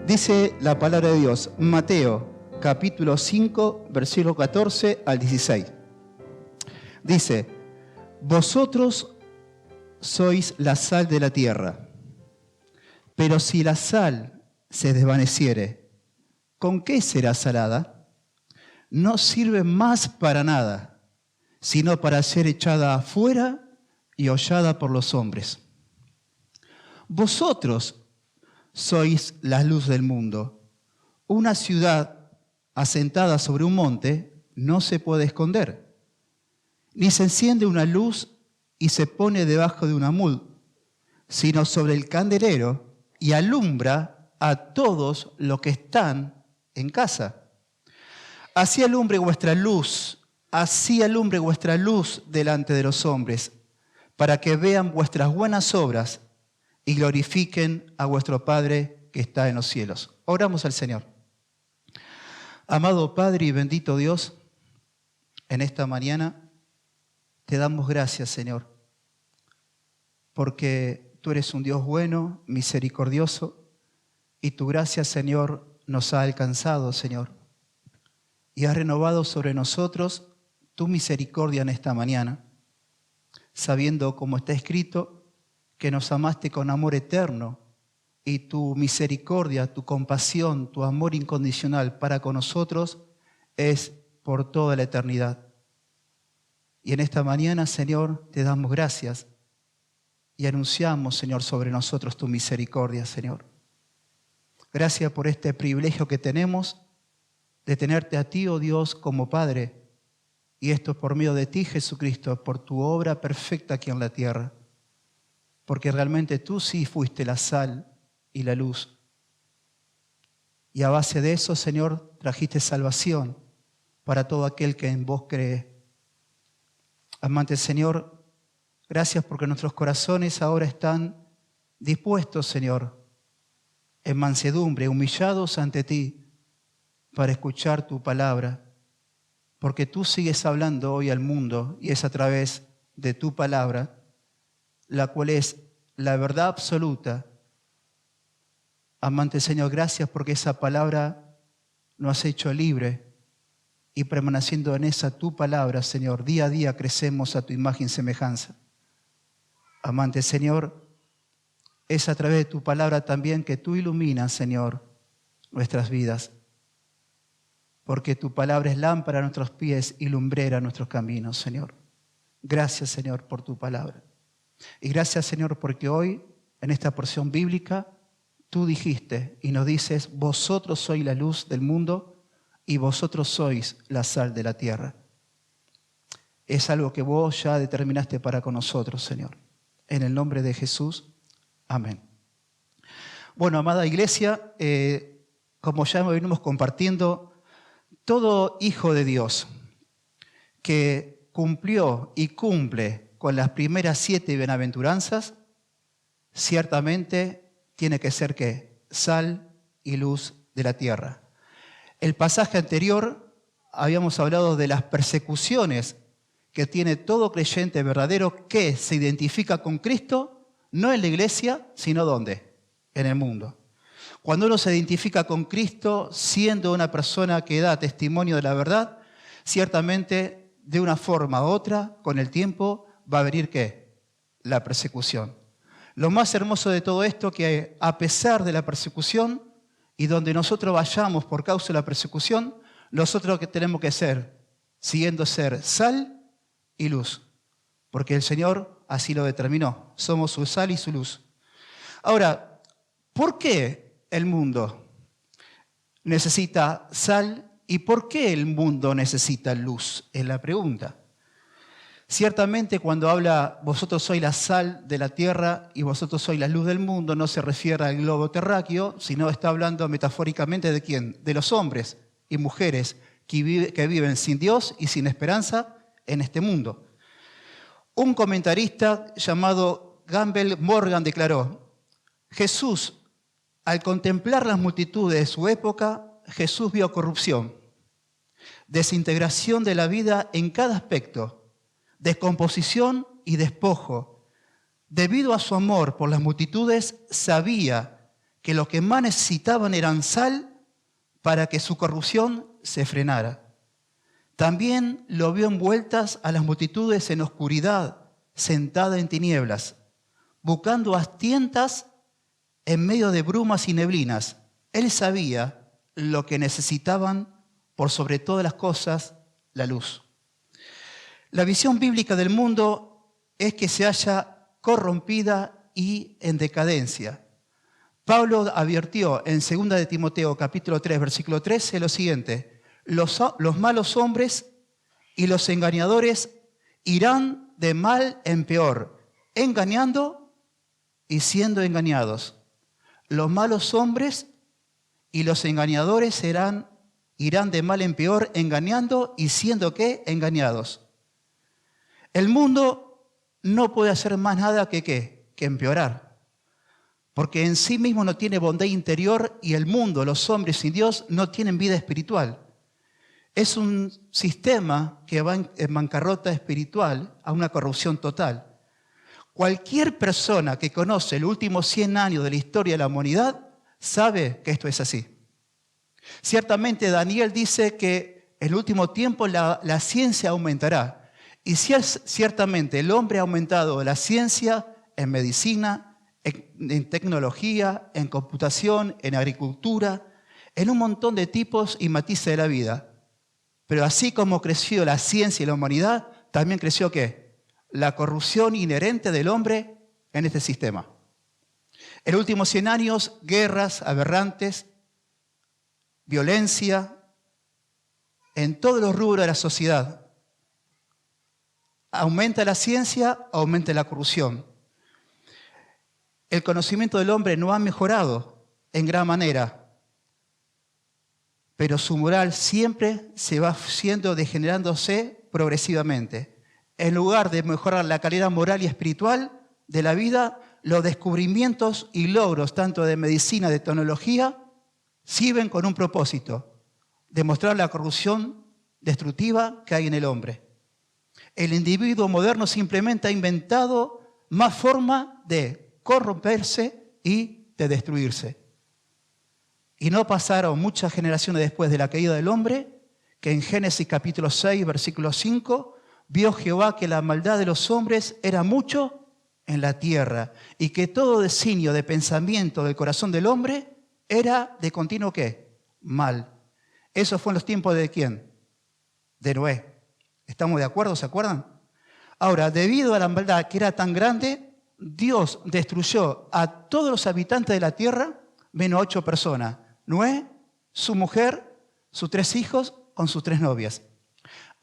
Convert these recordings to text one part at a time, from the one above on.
Dice la palabra de Dios, Mateo, capítulo 5, versículo 14 al 16. Dice, vosotros sois la sal de la tierra, pero si la sal se desvaneciere, ¿con qué será salada? No sirve más para nada, sino para ser echada afuera y hollada por los hombres. Vosotros sois la luz del mundo. Una ciudad asentada sobre un monte no se puede esconder, ni se enciende una luz y se pone debajo de un almud, sino sobre el candelero y alumbra a todos los que están en casa. Así alumbre vuestra luz delante de los hombres, para que vean vuestras buenas obras y glorifiquen a vuestro Padre que está en los cielos. Oramos al Señor. Amado Padre y bendito Dios, en esta mañana te damos gracias, Señor, porque tú eres un Dios bueno, misericordioso, y tu gracia, Señor, nos ha alcanzado, Señor, y has renovado sobre nosotros tu misericordia en esta mañana, sabiendo, como está escrito, que nos amaste con amor eterno y tu misericordia, tu compasión, tu amor incondicional para con nosotros es por toda la eternidad. Y en esta mañana, Señor, te damos gracias y anunciamos, Señor, sobre nosotros tu misericordia, Señor. Gracias por este privilegio que tenemos de tenerte a ti, oh Dios, como Padre, y esto es por medio de ti, Jesucristo, por tu obra perfecta aquí en la tierra. Porque realmente tú sí fuiste la sal y la luz. Y a base de eso, Señor, trajiste salvación para todo aquel que en vos cree. Amante Señor, gracias porque nuestros corazones ahora están dispuestos, Señor, en mansedumbre, humillados ante ti, para escuchar tu palabra. Porque tú sigues hablando hoy al mundo y es a través de tu palabra, la cual es la verdad absoluta. Amante Señor, gracias porque esa palabra nos has hecho libre y permaneciendo en esa tu palabra, Señor, día a día crecemos a tu imagen y semejanza. Amante Señor, es a través de tu palabra también que tú iluminas, Señor, nuestras vidas. Porque tu palabra es lámpara a nuestros pies y lumbrera a nuestros caminos, Señor. Gracias, Señor, por tu palabra. Y gracias, Señor, porque hoy, en esta porción bíblica, tú dijiste y nos dices, vosotros sois la luz del mundo y vosotros sois la sal de la tierra. Es algo que vos ya determinaste para con nosotros, Señor. En el nombre de Jesús, amén. Bueno, amada iglesia, como ya venimos compartiendo, todo hijo de Dios que cumplió y cumple con las primeras 7 bienaventuranzas, ciertamente tiene que ser ¿qué? Sal y luz de la tierra. El pasaje anterior habíamos hablado de las persecuciones que tiene todo creyente verdadero que se identifica con Cristo, no en la iglesia, sino ¿dónde? En el mundo. Cuando uno se identifica con Cristo siendo una persona que da testimonio de la verdad, ciertamente de una forma u otra, con el tiempo, va a venir ¿qué? La persecución. Lo más hermoso de todo esto que a pesar de la persecución y donde nosotros vayamos por causa de la persecución, nosotros que tenemos que ser, siguiendo ser sal y luz. Porque el Señor así lo determinó. Somos su sal y su luz. Ahora, ¿por qué el mundo necesita sal y por qué el mundo necesita luz? Es la pregunta. Ciertamente cuando habla vosotros sois la sal de la tierra y vosotros sois la luz del mundo, no se refiere al globo terráqueo, sino está hablando metafóricamente de ¿quién? De los hombres y mujeres que viven sin Dios y sin esperanza en este mundo. Un comentarista llamado Campbell Morgan declaró, Jesús, al contemplar las multitudes de su época, Jesús vio corrupción, desintegración de la vida en cada aspecto, descomposición y despojo. Debido a su amor por las multitudes, sabía que lo que más necesitaban eran sal para que su corrupción se frenara. También lo vio envueltas a las multitudes en oscuridad, sentada en tinieblas, buscando a tientas en medio de brumas y neblinas. Él sabía lo que necesitaban por sobre todas las cosas, la luz. La visión bíblica del mundo es que se halla corrompida y en decadencia. Pablo advirtió en 2 de Timoteo capítulo 3, versículo 13 lo siguiente: los malos hombres y los engañadores irán de mal en peor, engañando y siendo engañados. Los malos hombres y los engañadores irán de mal en peor, engañando y siendo ¿qué? Engañados. El mundo no puede hacer más nada que ¿qué? Que empeorar. Porque en sí mismo no tiene bondad interior y el mundo, los hombres sin Dios, no tienen vida espiritual. Es un sistema que va en bancarrota espiritual a una corrupción total. Cualquier persona que conoce los últimos 100 años de la historia de la humanidad sabe que esto es así. Ciertamente Daniel dice que en el último tiempo la ciencia aumentará. Y ciertamente el hombre ha aumentado la ciencia en medicina, en tecnología, en computación, en agricultura, en un montón de tipos y matices de la vida. Pero así como creció la ciencia y la humanidad, también creció ¿qué? La corrupción inherente del hombre en este sistema. En los últimos 100 años, guerras aberrantes, violencia, en todos los rubros de la sociedad. Aumenta la ciencia, aumenta la corrupción. El conocimiento del hombre no ha mejorado en gran manera, pero su moral siempre se va degenerándose progresivamente. En lugar de mejorar la calidad moral y espiritual de la vida, los descubrimientos y logros, tanto de medicina, de tecnología, sirven con un propósito: demostrar la corrupción destructiva que hay en el hombre. El individuo moderno simplemente ha inventado más formas de corromperse y de destruirse. Y no pasaron muchas generaciones después de la caída del hombre, que en Génesis capítulo 6, versículo 5, vio Jehová que la maldad de los hombres era mucho en la tierra y que todo designio de pensamiento del corazón del hombre era de continuo ¿qué? Mal. Eso fue en los tiempos ¿de quién? De Noé. ¿Estamos de acuerdo? ¿Se acuerdan? Ahora, debido a la maldad que era tan grande, Dios destruyó a todos los habitantes de la tierra menos 8 personas. Noé, su mujer, sus 3 hijos con sus 3 novias.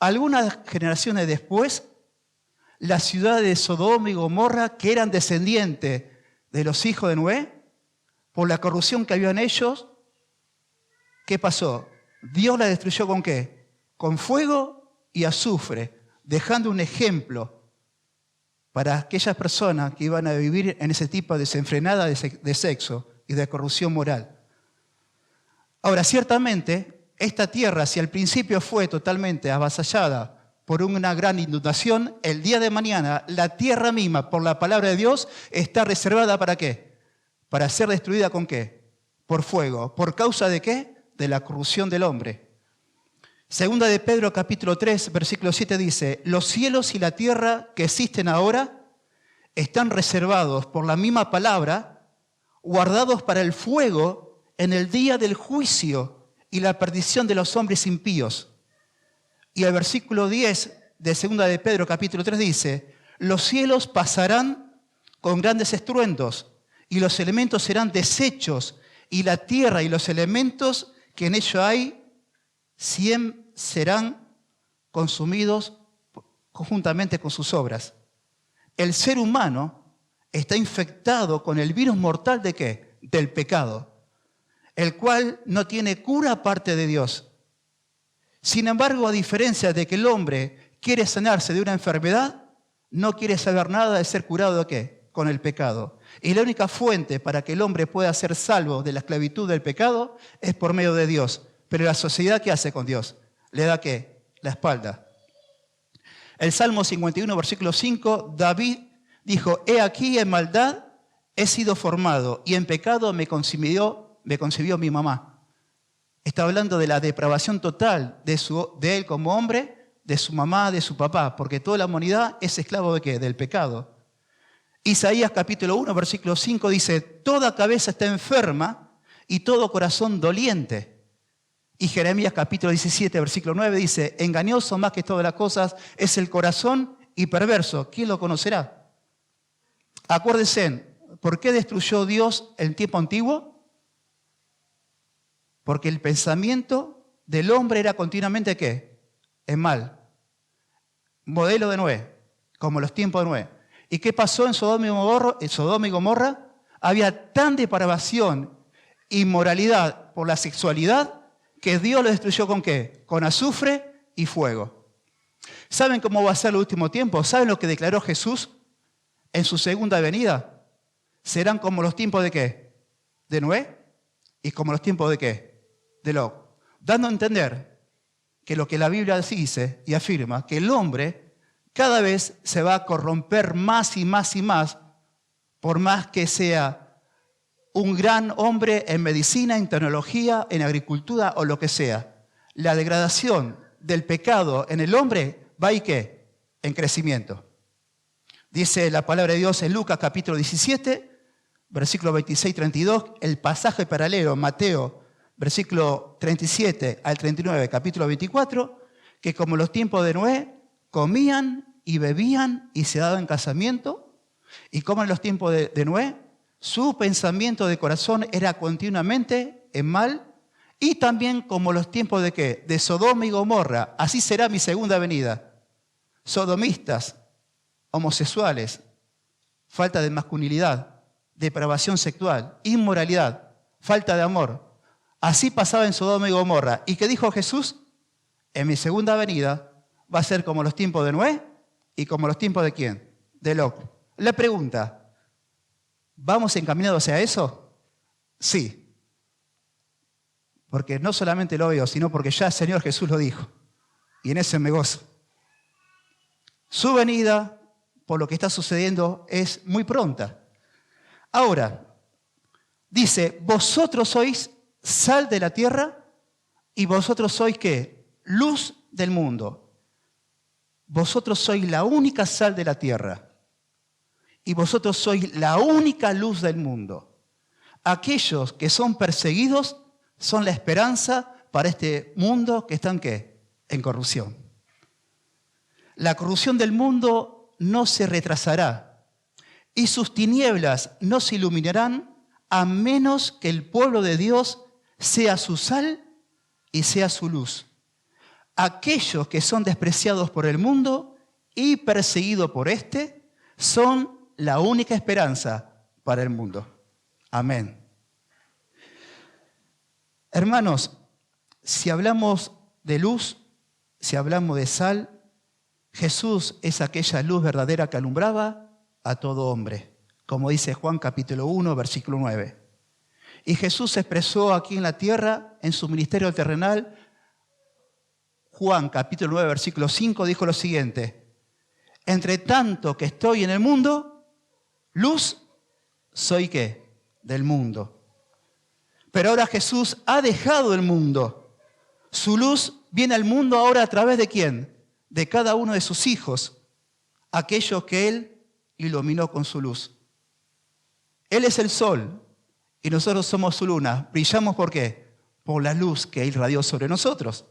Algunas generaciones después, las ciudades de Sodoma y Gomorra, que eran descendientes de los hijos de Noé, por la corrupción que había en ellos, ¿qué pasó? Dios la destruyó ¿con qué? Con fuego y azufre, dejando un ejemplo para aquellas personas que iban a vivir en ese tipo de desenfrenada de sexo y de corrupción moral. Ahora, ciertamente, esta tierra, si al principio fue totalmente avasallada por una gran inundación, el día de mañana la tierra misma, por la palabra de Dios, está reservada ¿para qué? Para ser destruida ¿con qué? Por fuego. ¿Por causa de qué? De la corrupción del hombre. Segunda de Pedro capítulo 3, versículo 7 dice: los cielos y la tierra que existen ahora están reservados por la misma palabra, guardados para el fuego en el día del juicio y la perdición de los hombres impíos. Y el versículo 10 de segunda de Pedro capítulo 3 dice: los cielos pasarán con grandes estruendos y los elementos serán deshechos y la tierra y los elementos que en ella hay serán consumidos conjuntamente con sus obras. El ser humano está infectado con el virus mortal ¿de qué? Del pecado, el cual no tiene cura aparte de Dios. Sin embargo, a diferencia de que el hombre quiere sanarse de una enfermedad, no quiere saber nada de ser curado ¿de qué? Con el pecado. Y la única fuente para que el hombre pueda ser salvo de la esclavitud del pecado es por medio de Dios. Pero la sociedad, ¿qué hace con Dios? ¿Le da qué? La espalda. El Salmo 51, versículo 5, David dijo: he aquí en maldad he sido formado y en pecado me concibió mi mamá. Está hablando de la depravación total de él como hombre, de su mamá, de su papá, porque toda la humanidad es esclavo ¿de qué? Del pecado. Isaías capítulo 1, versículo 5 dice, toda cabeza está enferma y todo corazón doliente. Y Jeremías capítulo 17, versículo 9 dice, engañoso más que todas las cosas es el corazón y perverso. ¿Quién lo conocerá? Acuérdense, ¿por qué destruyó Dios el tiempo antiguo? Porque el pensamiento del hombre era continuamente ¿qué? En mal. Modelo de Noé, como los tiempos de Noé. ¿Y qué pasó en Sodoma y Gomorra? Había tan depravación, inmoralidad por la sexualidad, que Dios lo destruyó ¿con qué? Con azufre y fuego. ¿Saben cómo va a ser el último tiempo? ¿Saben lo que declaró Jesús en su segunda venida? Serán como los tiempos ¿de qué? De Noé y como los tiempos ¿de qué? De Lot. Dando a entender que lo que la Biblia dice y afirma, que el hombre cada vez se va a corromper más y más y más, por más que sea un gran hombre en medicina, en tecnología, en agricultura o lo que sea. La degradación del pecado en el hombre va a ir ¿qué? En crecimiento. Dice la palabra de Dios en Lucas capítulo 17, versículo 26-32, el pasaje paralelo, Mateo, versículo 37 al 39, capítulo 24, que como los tiempos de Noé, comían y bebían y se daban casamiento, y como en los tiempos de Noé, su pensamiento de corazón era continuamente en mal, y también como los tiempos de ¿qué? De Sodoma y Gomorra, así será mi segunda venida. Sodomistas, homosexuales, falta de masculinidad, depravación sexual, inmoralidad, falta de amor. Así pasaba en Sodoma y Gomorra. ¿Y qué dijo Jesús? En mi segunda venida va a ser como los tiempos de Noé y como los tiempos de ¿quién? De Lot. La pregunta, ¿vamos encaminados hacia eso? Sí. Porque no solamente lo veo, sino porque ya el Señor Jesús lo dijo. Y en eso me gozo. Su venida, por lo que está sucediendo, es muy pronta. Ahora, dice, vosotros sois sal de la tierra y vosotros sois ¿qué? Luz del mundo. Vosotros sois la única sal de la tierra y vosotros sois la única luz del mundo. Aquellos que son perseguidos son la esperanza para este mundo que está ¿en qué? En corrupción. La corrupción del mundo no se retrasará y sus tinieblas no se iluminarán a menos que el pueblo de Dios sea su sal y sea su luz. Aquellos que son despreciados por el mundo y perseguidos por éste son la única esperanza para el mundo. Amén. Hermanos, si hablamos de luz, si hablamos de sal, Jesús es aquella luz verdadera que alumbraba a todo hombre, como dice Juan capítulo 1, versículo 9. Y Jesús se expresó aquí en la tierra, en su ministerio terrenal. Juan capítulo 9, versículo 5 dijo lo siguiente: entre tanto que estoy en el mundo, luz soy ¿qué? Del mundo. Pero ahora Jesús ha dejado el mundo. Su luz viene al mundo ahora a través de ¿quién? De cada uno de sus hijos, aquellos que Él iluminó con su luz. Él es el sol y nosotros somos su luna. Brillamos ¿por qué? Por la luz que Él irradió sobre nosotros.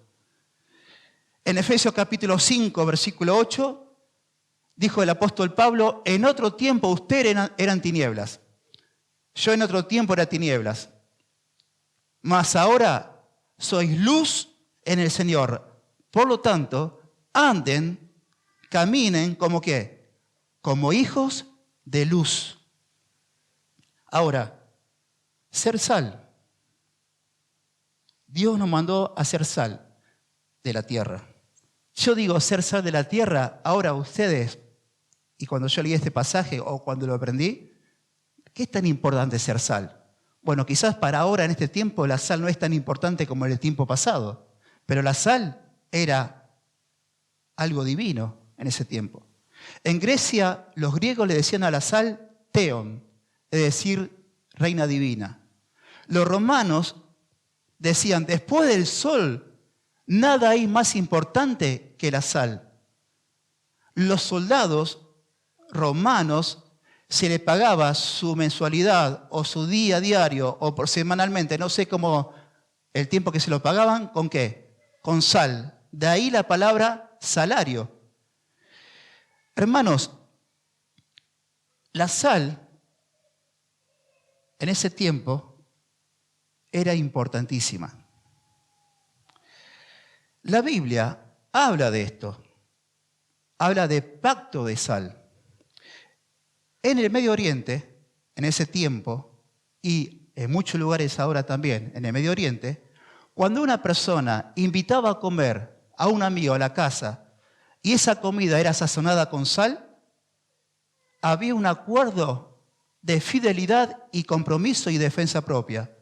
En Efesios capítulo 5, versículo 8, dijo el apóstol Pablo, en otro tiempo ustedes eran tinieblas. Yo en otro tiempo era tinieblas. Mas ahora sois luz en el Señor. Por lo tanto, anden, caminen como ¿qué? Como hijos de luz. Ahora, ser sal. Dios nos mandó a ser sal de la tierra. Yo digo ser sal de la tierra, ahora ustedes, y cuando yo leí este pasaje o cuando lo aprendí, ¿qué es tan importante ser sal? Bueno, quizás para ahora, en este tiempo, la sal no es tan importante como en el tiempo pasado, pero la sal era algo divino en ese tiempo. En Grecia, los griegos le decían a la sal teon, es decir, reina divina. Los romanos decían, después del sol, nada hay más importante que la sal. Los soldados romanos se le pagaba su mensualidad o su día diario o por semanalmente, no sé cómo el tiempo que se lo pagaban, ¿con qué? Con sal. De ahí la palabra salario. Hermanos, la sal en ese tiempo era importantísima. La Biblia habla de esto, habla de pacto de sal. En el Medio Oriente, en ese tiempo, y en muchos lugares ahora también, en el Medio Oriente, cuando una persona invitaba a comer a un amigo a la casa y esa comida era sazonada con sal, había un acuerdo de fidelidad y compromiso y defensa propia,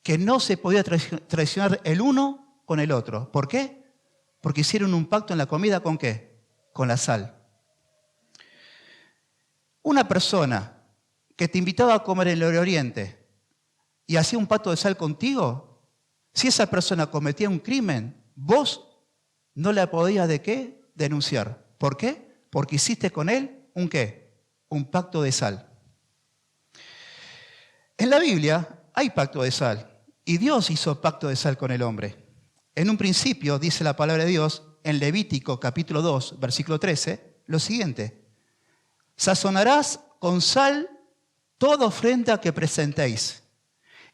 que no se podía traicionar el uno con el otro. ¿Por qué? Porque hicieron un pacto en la comida ¿con qué? Con la sal. Una persona que te invitaba a comer en el Oriente y hacía un pacto de sal contigo, si esa persona cometía un crimen, vos no la podías ¿de qué? Denunciar. ¿Por qué? Porque hiciste con él ¿un qué? Un pacto de sal. En la Biblia hay pacto de sal y Dios hizo pacto de sal con el hombre. En un principio dice la palabra de Dios en Levítico capítulo 2, versículo 13, lo siguiente: sazonarás con sal toda ofrenda que presentéis,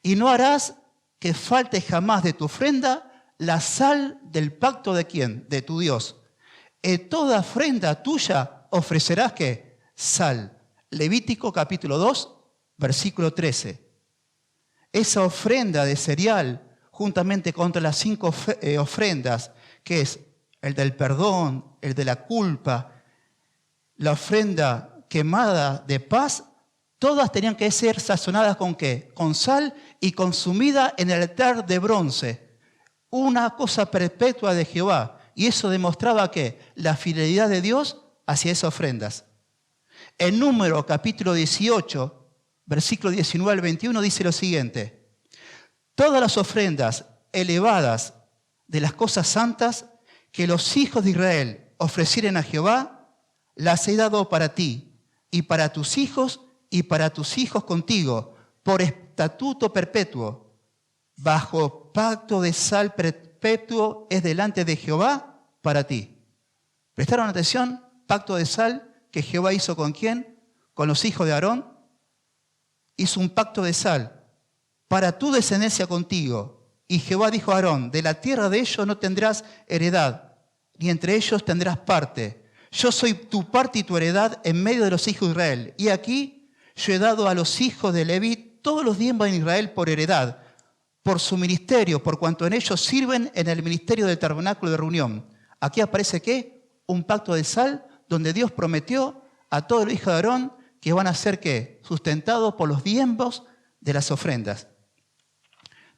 y no harás que falte jamás de tu ofrenda la sal del pacto de ¿quién? De tu Dios. En toda ofrenda tuya ofrecerás ¿qué? Sal. Levítico capítulo 2, versículo 13. Esa ofrenda de cereal, juntamente contra las 5 ofrendas, que es el del perdón, el de la culpa, la ofrenda quemada de paz, todas tenían que ser sazonadas ¿con qué? Con sal y consumida en el altar de bronce. Una cosa perpetua de Jehová. Y eso demostraba que la fidelidad de Dios hacia esas ofrendas. En Número capítulo 18, versículo 19 al 21 dice lo siguiente: todas las ofrendas elevadas de las cosas santas que los hijos de Israel ofrecieren a Jehová, las he dado para ti y para tus hijos y para tus hijos contigo, por estatuto perpetuo, bajo pacto de sal perpetuo es delante de Jehová para ti. ¿Prestaron atención? Pacto de sal que Jehová hizo ¿con quién? Con los hijos de Aarón. Hizo un pacto de sal para tu descendencia contigo. Y Jehová dijo a Aarón: de la tierra de ellos no tendrás heredad, ni entre ellos tendrás parte. Yo soy tu parte y tu heredad en medio de los hijos de Israel. Y aquí yo he dado a los hijos de Leví todos los diezmos en Israel por heredad, por su ministerio, por cuanto en ellos sirven en el ministerio del tabernáculo de reunión. Aquí aparece ¿qué? Un pacto de sal donde Dios prometió a todos los hijos de Aarón que van a ser ¿qué? Sustentados por los diezmos de las ofrendas.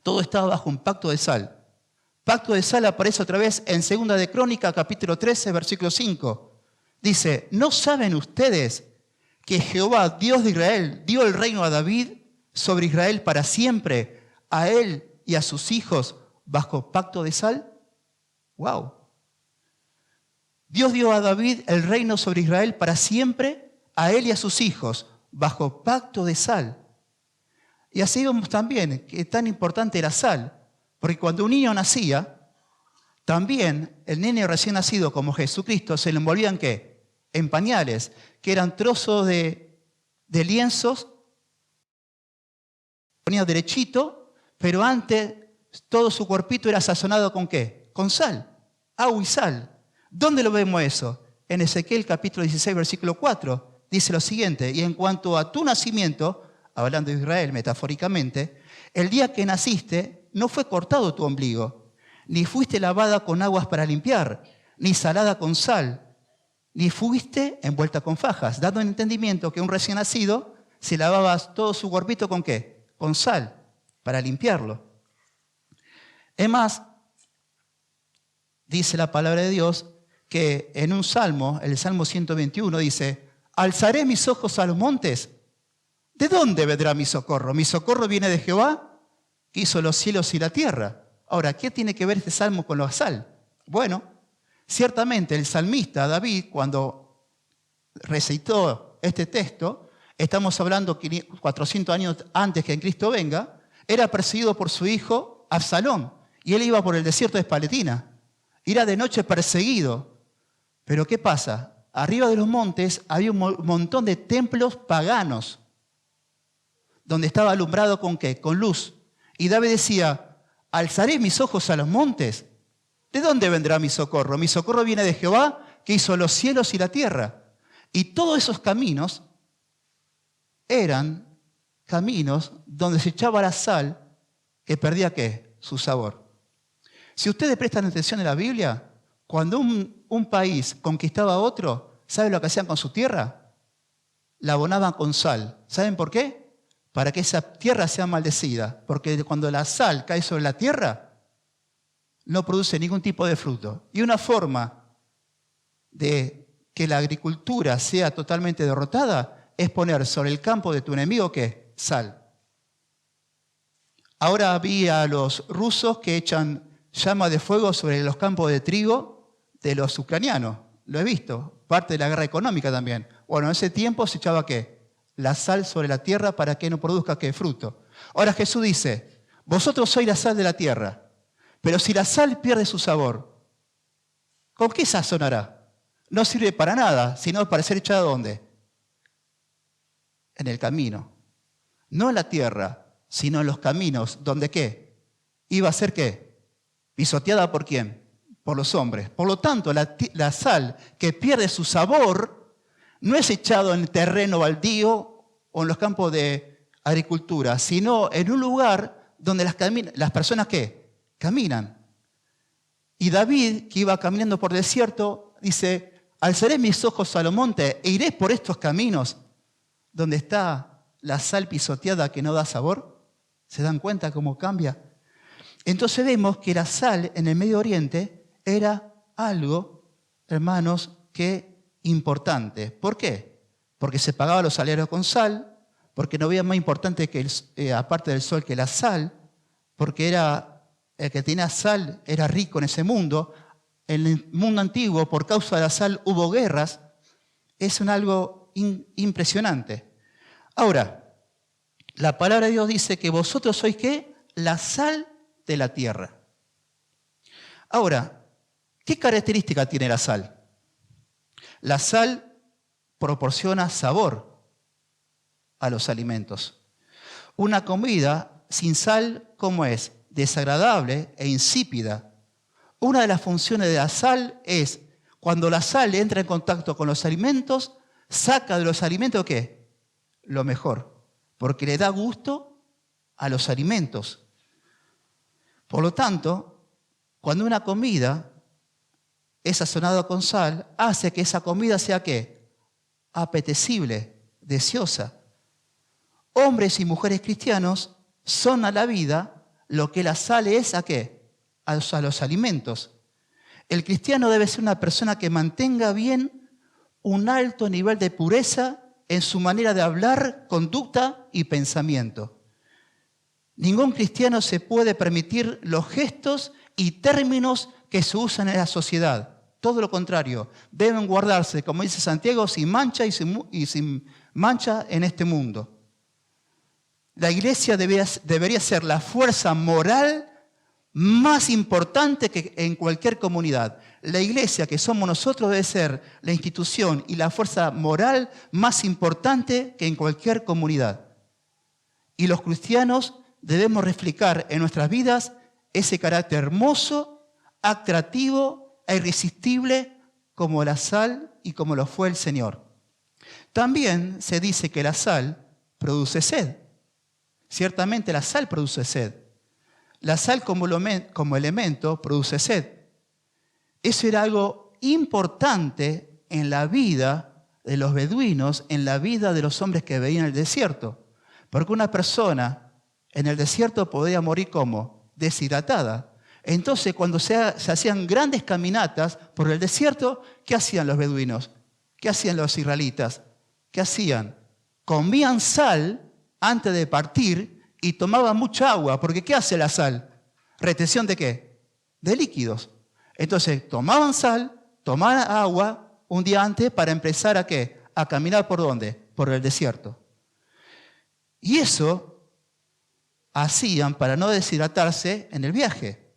Todo estaba bajo un pacto de sal. Pacto de sal aparece otra vez en 2 de Crónica, capítulo 13, versículo 5. Dice: ¿no saben ustedes que Jehová, Dios de Israel, dio el reino a David sobre Israel para siempre, a él y a sus hijos, bajo pacto de sal? ¡Wow! Dios dio a David el reino sobre Israel para siempre, a él y a sus hijos, bajo pacto de sal. Y así vemos también que tan importante era sal, porque cuando un niño nacía, también el niño recién nacido como Jesucristo se le envolvían ¿qué? En pañales, que eran trozos de lienzos, ponía derechito, pero antes todo su cuerpito era sazonado ¿con qué? Con sal, agua y sal. ¿Dónde lo vemos eso? En Ezequiel capítulo 16, versículo 4, dice lo siguiente: y en cuanto a tu nacimiento, hablando de Israel metafóricamente, el día que naciste no fue cortado tu ombligo, ni fuiste lavada con aguas para limpiar, ni salada con sal, ni fuiste envuelta con fajas, dando el entendimiento que un recién nacido se lavaba todo su cuerpito ¿con qué? Con sal, para limpiarlo. Es más, dice la palabra de Dios que en un salmo, el Salmo 121, dice: alzaré mis ojos a los montes, ¿de dónde vendrá mi socorro? Mi socorro viene de Jehová, que hizo los cielos y la tierra. Ahora, ¿qué tiene que ver este salmo con la sal? Bueno, ciertamente el salmista David, cuando recitó este texto, estamos hablando 400 años antes que Cristo venga, era perseguido por su hijo Absalón, y él iba por el desierto de Palestina. Era de noche perseguido. Pero ¿qué pasa? Arriba de los montes había un montón de templos paganos, donde estaba alumbrado ¿con qué? Con luz. Y David decía, alzaré mis ojos a los montes. ¿De dónde vendrá mi socorro? Mi socorro viene de Jehová, que hizo los cielos y la tierra. Y todos esos caminos eran caminos donde se echaba la sal que perdía ¿qué? Su sabor. Si ustedes prestan atención en la Biblia, cuando un país conquistaba a otro, ¿saben lo que hacían con su tierra? La abonaban con sal. ¿Saben por qué? Para que esa tierra sea maldecida. Porque cuando la sal cae sobre la tierra, no produce ningún tipo de fruto. Y una forma de que la agricultura sea totalmente derrotada es poner sobre el campo de tu enemigo, ¿qué? Sal. Ahora vi a los rusos que echan llama de fuego sobre los campos de trigo de los ucranianos. Lo he visto, parte de la guerra económica también. Bueno, en ese tiempo se echaba ¿qué? La sal sobre la tierra para que no produzca ¿qué? Fruto. Ahora Jesús dice, vosotros sois la sal de la tierra, pero si la sal pierde su sabor, ¿con qué sazonará? No sirve para nada, sino para ser echada ¿dónde? En el camino. No en la tierra, sino en los caminos, donde ¿qué? Iba a ser ¿qué? ¿Pisoteada por quién? Por los hombres. Por lo tanto, la sal que pierde su sabor no es echado en el terreno baldío o en los campos de agricultura, sino en un lugar donde las personas ¿qué? Caminan. Y David, que iba caminando por desierto, dice, alzaré mis ojos a los montes e iré por estos caminos donde está la sal pisoteada que no da sabor. ¿Se dan cuenta cómo cambia? Entonces vemos que la sal en el Medio Oriente era algo, hermanos, que importante. ¿Por qué? Porque se pagaban los salarios con sal, porque no había más importante que aparte del sol que la sal, porque era el que tenía sal era rico en ese mundo. En el mundo antiguo, por causa de la sal, hubo guerras. Es algo impresionante. Ahora, la palabra de Dios dice que vosotros sois ¿qué? La sal de la tierra. Ahora, ¿qué característica tiene la sal? La sal proporciona sabor a los alimentos. Una comida sin sal, ¿cómo es? Desagradable e insípida. Una de las funciones de la sal es, cuando la sal entra en contacto con los alimentos, saca de los alimentos ¿qué? Lo mejor, porque le da gusto a los alimentos. Por lo tanto, cuando una comida es sazonada con sal, hace que esa comida sea ¿qué? Apetecible, deseosa. Hombres y mujeres cristianos son a la vida lo que la sal es ¿a qué? A los alimentos. El cristiano debe ser una persona que mantenga bien un alto nivel de pureza en su manera de hablar, conducta y pensamiento. Ningún cristiano se puede permitir los gestos y términos que se usan en la sociedad. Todo lo contrario, deben guardarse, como dice Santiago, sin mancha y sin mancha en este mundo. La iglesia debería ser la fuerza moral más importante que en cualquier comunidad. La iglesia que somos nosotros debe ser la institución y la fuerza moral más importante que en cualquier comunidad. Y los cristianos debemos reflejar en nuestras vidas ese carácter hermoso, atractivo e irresistible como la sal y como lo fue el Señor. También se dice que la sal produce sed. Ciertamente la sal produce sed. La sal como elemento produce sed. Eso era algo importante en la vida de los beduinos, en la vida de los hombres que veían el desierto. Porque una persona en el desierto podía morir como deshidratada. Entonces, cuando se hacían grandes caminatas por el desierto, ¿qué hacían los beduinos? ¿Qué hacían los israelitas? ¿Qué hacían? comían sal antes de partir y tomaban mucha agua, porque ¿qué hace la sal? ¿Retención de qué? De líquidos. Entonces tomaban sal, tomaban agua un día antes para empezar a ¿qué? A caminar ¿por dónde? Por el desierto. Y eso hacían para no deshidratarse en el viaje.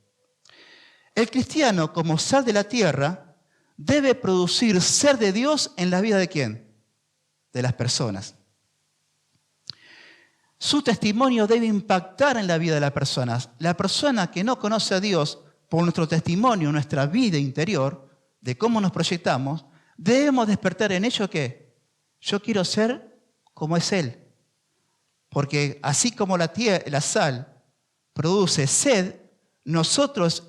El cristiano, como sal de la tierra, debe producir ser de Dios en la vida de ¿quién? De las personas. Su testimonio debe impactar en la vida de las personas. La persona que no conoce a Dios, por nuestro testimonio, nuestra vida interior, de cómo nos proyectamos, debemos despertar en ello que yo quiero ser como es Él. Porque así como la sal produce sed, nosotros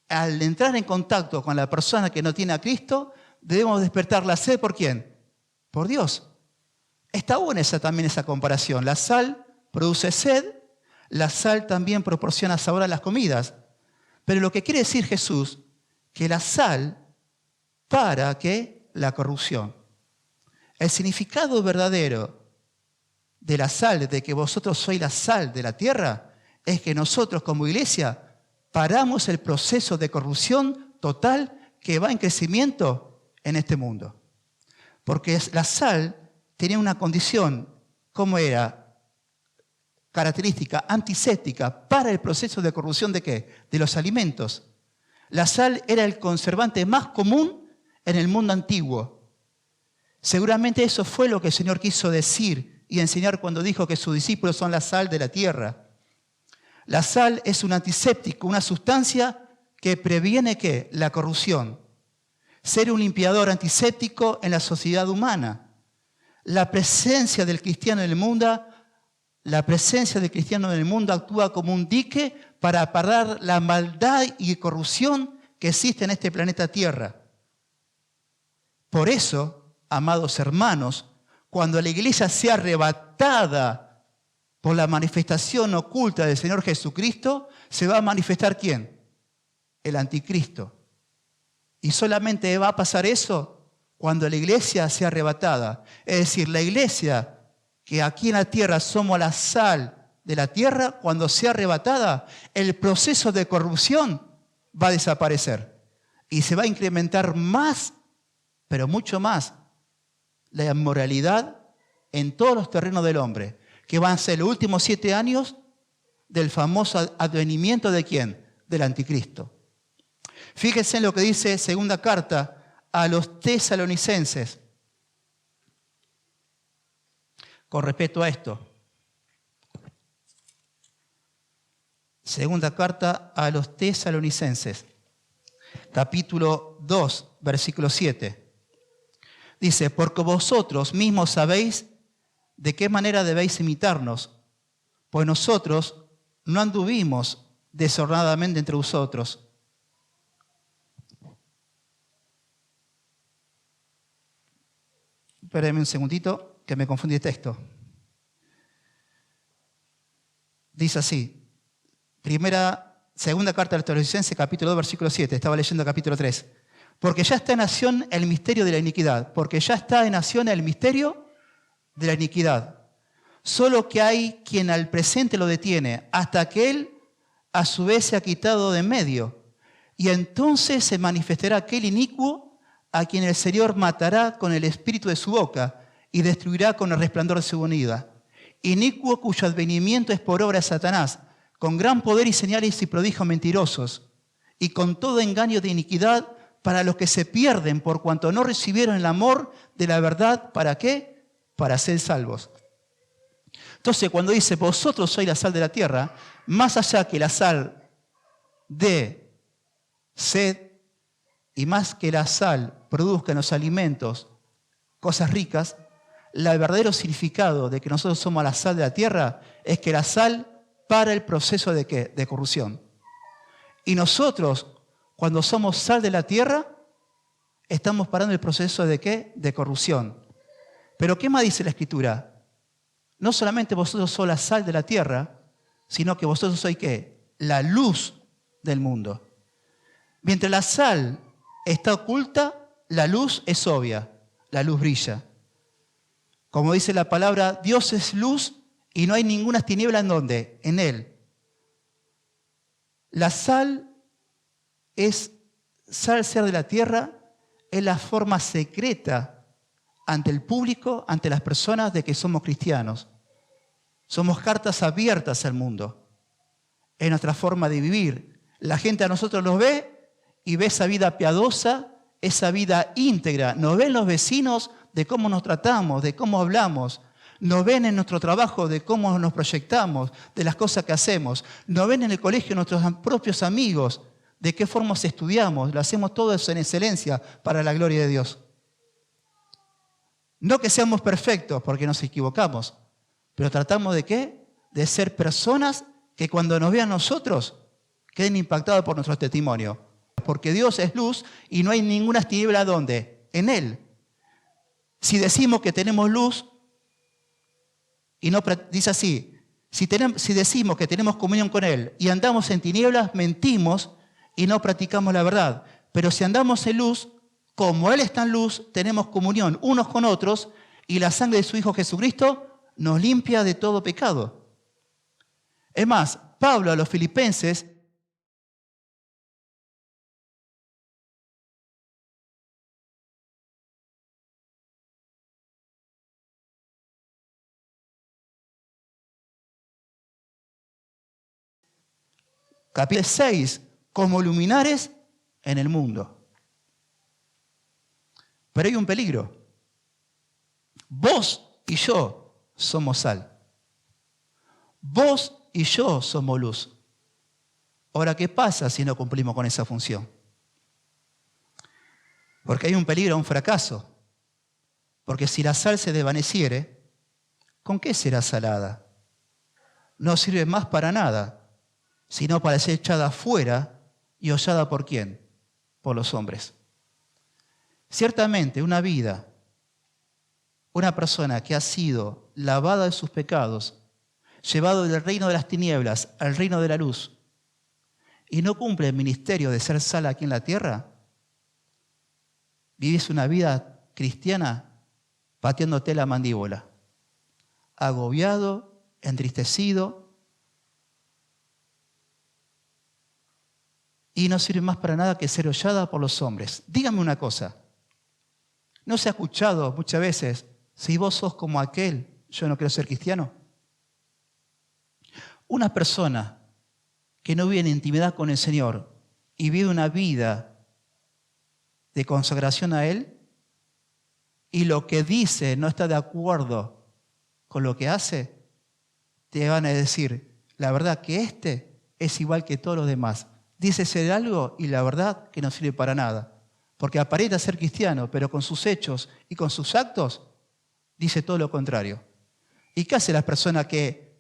al entrar en contacto con la persona que no tiene a Cristo, debemos despertar la sed ¿por quién? Por Dios. Está buena también esa comparación. La sal produce sed, la sal también proporciona sabor a las comidas. Pero lo que quiere decir Jesús, que la sal para ¿qué? La corrupción. El significado verdadero de la sal, de que vosotros sois la sal de la tierra, es que nosotros como iglesia paramos el proceso de corrupción total que va en crecimiento en este mundo. Porque la sal tenía una condición, ¿cómo era? Característica antiséptica para el proceso de corrupción ¿de qué? De los alimentos. La sal era el conservante más común en el mundo antiguo. Seguramente eso fue lo que el Señor quiso decir y enseñar cuando dijo que sus discípulos son la sal de la tierra. La sal es un antiséptico, una sustancia que previene ¿qué? La corrupción. Ser un limpiador antiséptico en la sociedad humana. La presencia del cristiano en el mundo actúa como un dique para parar la maldad y corrupción que existe en este planeta Tierra. Por eso, amados hermanos, cuando la iglesia sea arrebatada por la manifestación oculta del Señor Jesucristo, se va a manifestar ¿quién? El anticristo. Y solamente va a pasar eso cuando la iglesia sea arrebatada. Es decir, la iglesia que aquí en la tierra somos la sal de la tierra, cuando sea arrebatada, el proceso de corrupción va a desaparecer. Y se va a incrementar más, pero mucho más, la inmoralidad en todos los terrenos del hombre, que van a ser los últimos 7 años del famoso advenimiento ¿de quién? Del anticristo. Fíjense en lo que dice segunda carta a los tesalonicenses con respecto a esto. Segunda carta a los tesalonicenses, capítulo 2, versículo 7. Dice, porque vosotros mismos sabéis de qué manera debéis imitarnos, pues nosotros no anduvimos desordenadamente entre vosotros. Espérenme un segundito, que me confundí de texto. Dice así, segunda carta a los Tesalonicenses, capítulo 2, versículo 7. Estaba leyendo capítulo 3. Porque ya está en acción el misterio de la iniquidad. Porque ya está en acción el misterio de la iniquidad. Solo que hay quien al presente lo detiene, hasta que él a su vez se ha quitado de en medio. Y entonces se manifestará aquel inicuo a quien el Señor matará con el espíritu de su boca y destruirá con el resplandor de su venida. Inicuo cuyo advenimiento es por obra de Satanás, con gran poder y señales y prodigios mentirosos, y con todo engaño de iniquidad para los que se pierden por cuanto no recibieron el amor de la verdad. ¿Para qué? Para ser salvos. Entonces, cuando dice, vosotros sois la sal de la tierra, más allá que la sal de sed y más que la sal produzca en los alimentos cosas ricas, el verdadero significado de que nosotros somos la sal de la tierra es que la sal para el proceso de ¿qué? De corrupción. Y nosotros, cuando somos sal de la tierra, estamos parando el proceso de ¿qué? De corrupción. Pero ¿qué más dice la Escritura? No solamente vosotros sois la sal de la tierra, sino que vosotros sois ¿qué? La luz del mundo. Mientras la sal está oculta, la luz es obvia, la luz brilla. Como dice la palabra, Dios es luz y no hay ninguna tiniebla en ¿dónde? En Él. La sal ser de la tierra, es la forma secreta ante el público, ante las personas, de que somos cristianos. Somos cartas abiertas al mundo. Es nuestra forma de vivir. La gente a nosotros nos ve y ve esa vida piadosa, esa vida íntegra. Nos ven los vecinos de cómo nos tratamos, de cómo hablamos. Nos ven en nuestro trabajo de cómo nos proyectamos, de las cosas que hacemos. Nos ven en el colegio nuestros propios amigos, de qué forma estudiamos. Lo hacemos todo eso en excelencia para la gloria de Dios. No que seamos perfectos, porque nos equivocamos, pero tratamos de ¿qué? De ser personas que cuando nos vean nosotros queden impactados por nuestro testimonio. Porque Dios es luz y no hay ninguna tiniebla ¿dónde? En Él. Si decimos que tenemos luz, y no dice así, si decimos que tenemos comunión con Él y andamos en tinieblas, mentimos y no practicamos la verdad. Pero si andamos en luz, como Él está en luz, tenemos comunión unos con otros y la sangre de su Hijo Jesucristo nos limpia de todo pecado. Es más, Pablo a los filipenses capítulo 6, como luminares en el mundo. Pero hay un peligro. Vos y yo somos sal. Vos y yo somos luz. Ahora, ¿qué pasa si no cumplimos con esa función? Porque hay un peligro, un fracaso. Porque si la sal se desvaneciere, ¿con qué será salada? No sirve más para nada, sino para ser echada afuera y hollada ¿por quién? Por los hombres. Ciertamente una vida, una persona que ha sido lavada de sus pecados, llevado del reino de las tinieblas al reino de la luz, y no cumple el ministerio de ser sal aquí en la tierra, vivís una vida cristiana pateándote la mandíbula, agobiado, entristecido, y no sirve más para nada que ser hollada por los hombres. Dígame una cosa, ¿no se ha escuchado muchas veces, si vos sos como aquel, yo no quiero ser cristiano? Una persona que no vive en intimidad con el Señor y vive una vida de consagración a Él, y lo que dice no está de acuerdo con lo que hace, te van a decir, la verdad que este es igual que todos los demás. Dice ser algo y la verdad que no sirve para nada. Porque aparenta ser cristiano, pero con sus hechos y con sus actos dice todo lo contrario. ¿Y qué hace la persona que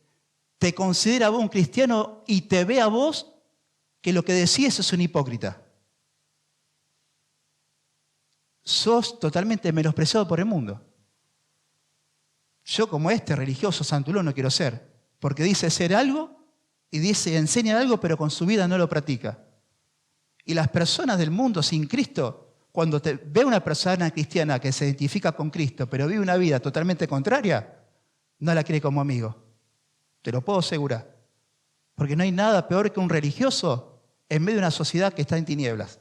te considera a vos un cristiano y te ve a vos que lo que decís es un hipócrita? Sos totalmente menospreciado por el mundo. Yo como este religioso santulón no quiero ser, porque dice ser algo y dice enseña algo, pero con su vida no lo practica. Y las personas del mundo sin Cristo, cuando te ve una persona cristiana que se identifica con Cristo, pero vive una vida totalmente contraria, no la quiere como amigo. Te lo puedo asegurar. Porque no hay nada peor que un religioso en medio de una sociedad que está en tinieblas.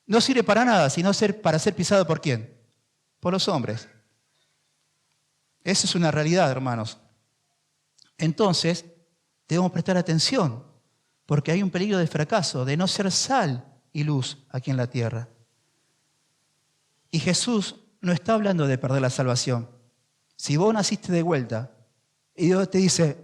No sirve para nada, sino para ser pisado ¿por quién? Por los hombres. Esa es una realidad, hermanos. Entonces, debemos prestar atención, porque hay un peligro de fracaso, de no ser sal y luz aquí en la tierra. Y Jesús no está hablando de perder la salvación. Si vos naciste de vuelta y Dios te dice,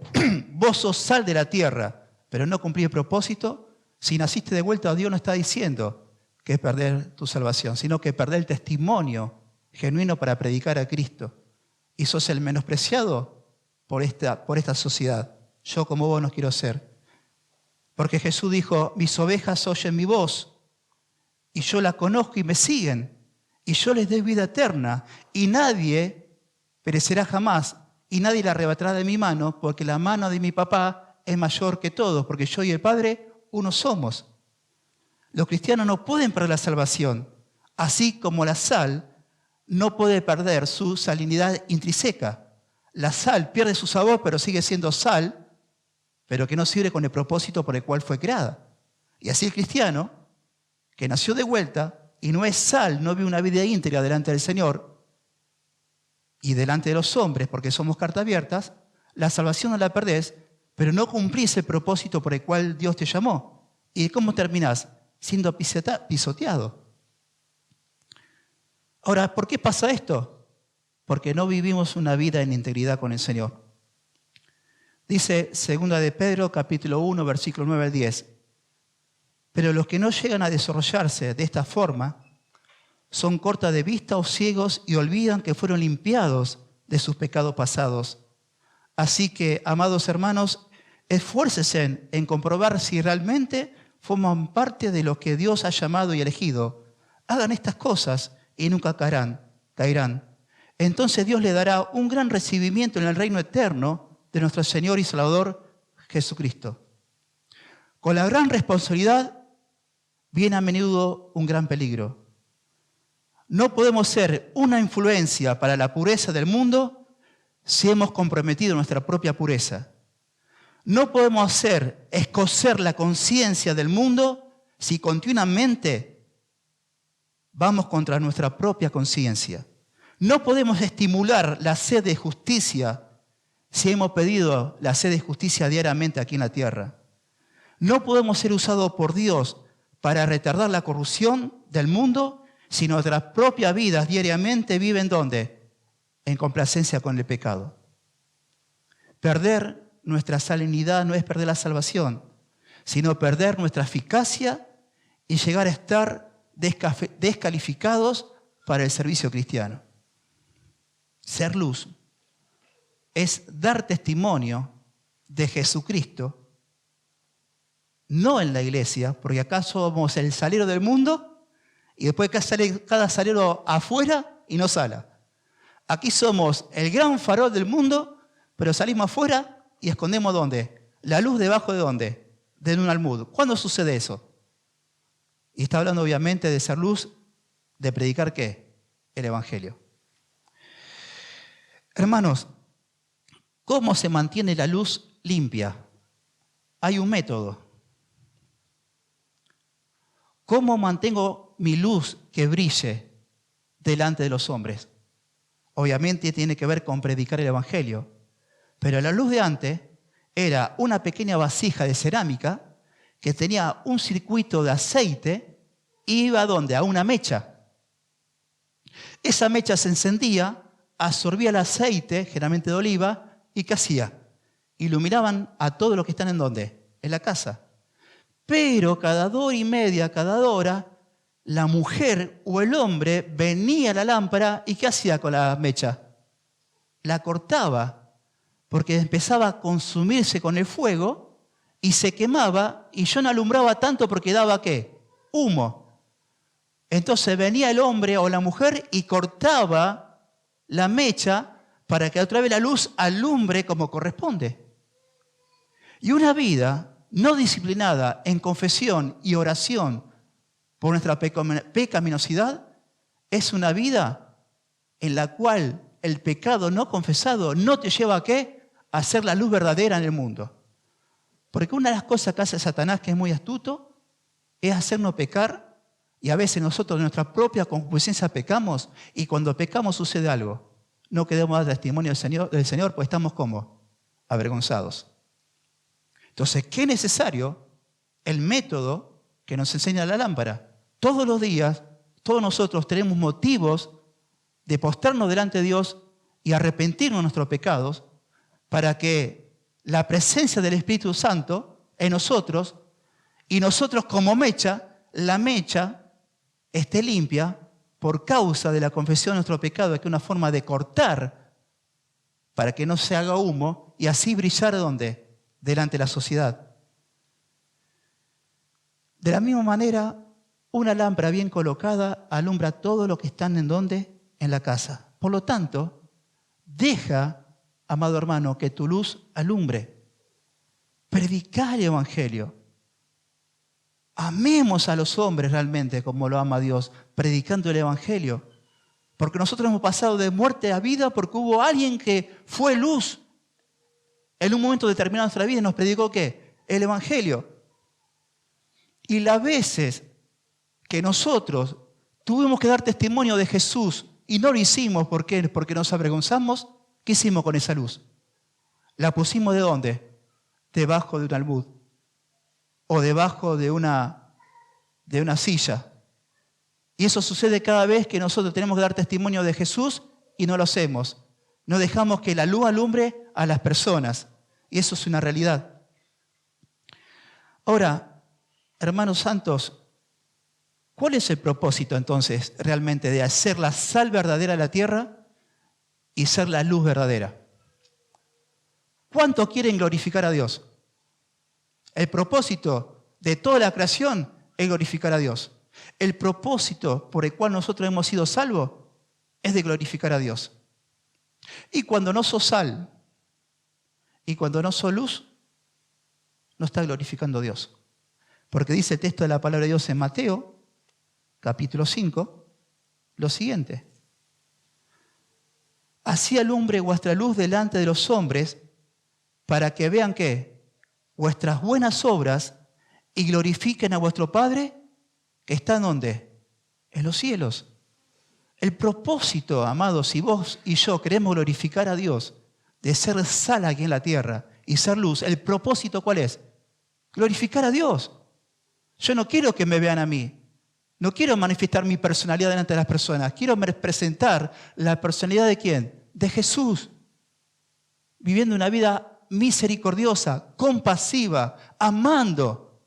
vos sos sal de la tierra, pero no cumplís el propósito, si naciste de vuelta, Dios no está diciendo que es perder tu salvación, sino que perder el testimonio genuino para predicar a Cristo. Y sos el menospreciado por esta sociedad. Yo como vos no quiero ser. Porque Jesús dijo, mis ovejas oyen mi voz, y yo la conozco y me siguen, y yo les doy vida eterna, y nadie perecerá jamás, y nadie la arrebatará de mi mano, porque la mano de mi papá es mayor que todos, porque yo y el Padre uno somos. Los cristianos no pueden perder la salvación, así como la sal no puede perder su salinidad intrínseca. La sal pierde su sabor, pero sigue siendo sal, pero que no sirve con el propósito por el cual fue creada. Y así el cristiano, que nació de vuelta y no es sal, no vive una vida íntegra delante del Señor y delante de los hombres, porque somos cartas abiertas, la salvación no la perdés, pero no cumplís el propósito por el cual Dios te llamó. ¿Y cómo terminás? Siendo pisoteado. Ahora, ¿por qué pasa esto? Porque no vivimos una vida en integridad con el Señor. Dice 2 de Pedro, capítulo 1, versículo 9 al 10. Pero los que no llegan a desarrollarse de esta forma son cortas de vista o ciegos y olvidan que fueron limpiados de sus pecados pasados. Así que, amados hermanos, esfuércense en comprobar si realmente forman parte de lo que Dios ha llamado y elegido. Hagan estas cosas y nunca caerán. Entonces Dios le dará un gran recibimiento en el reino eterno de nuestro Señor y Salvador Jesucristo. Con la gran responsabilidad viene a menudo un gran peligro. No podemos ser una influencia para la pureza del mundo si hemos comprometido nuestra propia pureza. No podemos escocer la conciencia del mundo si continuamente vamos contra nuestra propia conciencia. No podemos estimular la sed de justicia si hemos pedido la sed de justicia diariamente aquí en la tierra. No podemos ser usados por Dios para retardar la corrupción del mundo si nuestras propias vidas diariamente viven ¿dónde? En complacencia con el pecado. Perder nuestra salinidad no es perder la salvación, sino perder nuestra eficacia y llegar a estar descalificados para el servicio cristiano. Ser luz es dar testimonio de Jesucristo, no en la iglesia, porque acá somos el salero del mundo y después cada salero afuera y no sala. Aquí somos el gran farol del mundo, pero salimos afuera y escondemos ¿dónde? La luz debajo de ¿dónde? De un almud. ¿Cuándo sucede eso? Y está hablando obviamente de ser luz, de predicar ¿qué? El Evangelio. Hermanos, ¿cómo se mantiene la luz limpia? Hay un método. ¿Cómo mantengo mi luz que brille delante de los hombres? Obviamente tiene que ver con predicar el Evangelio. Pero la luz de antes era una pequeña vasija de cerámica que tenía un circuito de aceite y iba ¿a dónde? A una mecha. Esa mecha se encendía, absorbía el aceite, generalmente de oliva, y ¿qué hacía? Iluminaban a todos los que están ¿en dónde? En la casa. Pero cada 2 horas y media, cada hora, la mujer o el hombre venía a la lámpara y ¿qué hacía con la mecha? La cortaba, porque empezaba a consumirse con el fuego y se quemaba y yo no alumbraba tanto porque daba ¿qué? Humo. Entonces venía el hombre o la mujer y cortaba la mecha para que otra vez la luz alumbre como corresponde. Y una vida no disciplinada en confesión y oración por nuestra pecaminosidad es una vida en la cual el pecado no confesado no te lleva a ¿qué? A ser la luz verdadera en el mundo. Porque una de las cosas que hace Satanás, que es muy astuto, es hacernos pecar, y a veces nosotros de nuestra propia concupiscencia pecamos, y cuando pecamos sucede algo. No queremos dar testimonio del Señor, pues estamos como avergonzados. Entonces, ¿qué es necesario? El método que nos enseña la lámpara. Todos los días, todos nosotros tenemos motivos de postrarnos delante de Dios y arrepentirnos de nuestros pecados para que la presencia del Espíritu Santo en nosotros y nosotros como mecha, la mecha esté limpia por causa de la confesión de nuestro pecado, que es una forma de cortar para que no se haga humo y así brillar ¿dónde? Delante de la sociedad. De la misma manera, una lámpara bien colocada alumbra todo lo que están en ¿dónde? En la casa. Por lo tanto, deja, amado hermano, que tu luz alumbre. Predicar el Evangelio. Amemos a los hombres realmente como lo ama Dios, predicando el Evangelio. Porque nosotros hemos pasado de muerte a vida porque hubo alguien que fue luz en un momento determinado de nuestra vida y nos predicó ¿qué? El Evangelio. Y las veces que nosotros tuvimos que dar testimonio de Jesús y no lo hicimos, ¿por qué? Porque nos avergonzamos, ¿qué hicimos con esa luz? ¿La pusimos de dónde? Debajo de un almud o debajo de una silla. Y eso sucede cada vez que nosotros tenemos que dar testimonio de Jesús y no lo hacemos. No dejamos que la luz alumbre a las personas. Y eso es una realidad. Ahora, hermanos santos, ¿cuál es el propósito entonces realmente de hacer la sal verdadera de la tierra y ser la luz verdadera? ¿Cuánto quieren glorificar a Dios? El propósito de toda la creación es glorificar a Dios. El propósito por el cual nosotros hemos sido salvos es de glorificar a Dios. Y cuando no sos sal y cuando no sos luz, no está glorificando a Dios. Porque dice el texto de la palabra de Dios en Mateo, capítulo 5, lo siguiente. Así alumbre vuestra luz delante de los hombres para que vean ¿qué? Vuestras buenas obras y glorifiquen a vuestro Padre que está ¿en dónde? En los cielos. El propósito, amados, si vos y yo queremos glorificar a Dios, de ser sal aquí en la tierra y ser luz, ¿el propósito cuál es? Glorificar a Dios. Yo no quiero que me vean a mí. No quiero manifestar mi personalidad delante de las personas. Quiero presentar la personalidad de ¿quién? De Jesús. Viviendo una vida misericordiosa, compasiva, amando,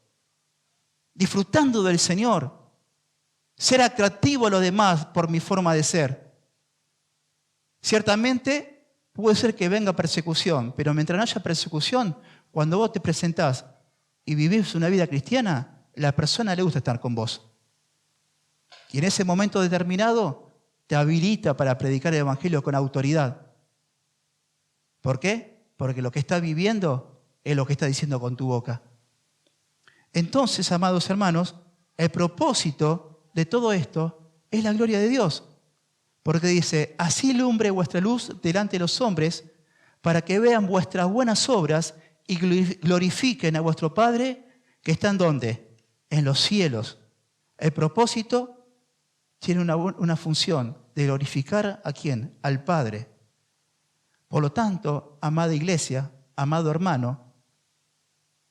disfrutando del Señor. Ser atractivo a los demás por mi forma de ser. Ciertamente puede ser que venga persecución, pero mientras no haya persecución, cuando vos te presentás y vivís una vida cristiana, la persona le gusta estar con vos. Y en ese momento determinado te habilita para predicar el Evangelio con autoridad. ¿Por qué? Porque lo que estás viviendo es lo que estás diciendo con tu boca. Entonces, amados hermanos, el propósito de todo esto es la gloria de Dios. Porque dice, así alumbre vuestra luz delante de los hombres para que vean vuestras buenas obras y glorifiquen a vuestro Padre que está ¿en dónde? En los cielos. El propósito tiene una función de glorificar ¿a quién? Al Padre. Por lo tanto, amada iglesia, amado hermano,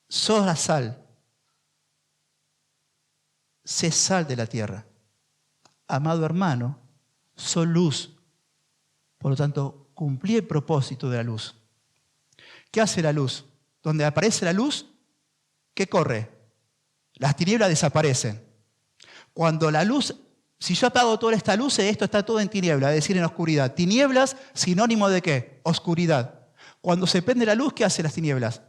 sos la sal. Sé sal de la tierra. Amado hermano, sos luz. Por lo tanto, cumplí el propósito de la luz. ¿Qué hace la luz? Donde aparece la luz, ¿qué corre? Las tinieblas desaparecen. Cuando la luz, si yo apago toda esta luz, esto está todo en tinieblas, es decir, en oscuridad. Tinieblas, sinónimo de ¿qué? Oscuridad. Cuando se prende la luz, ¿qué hacen las tinieblas?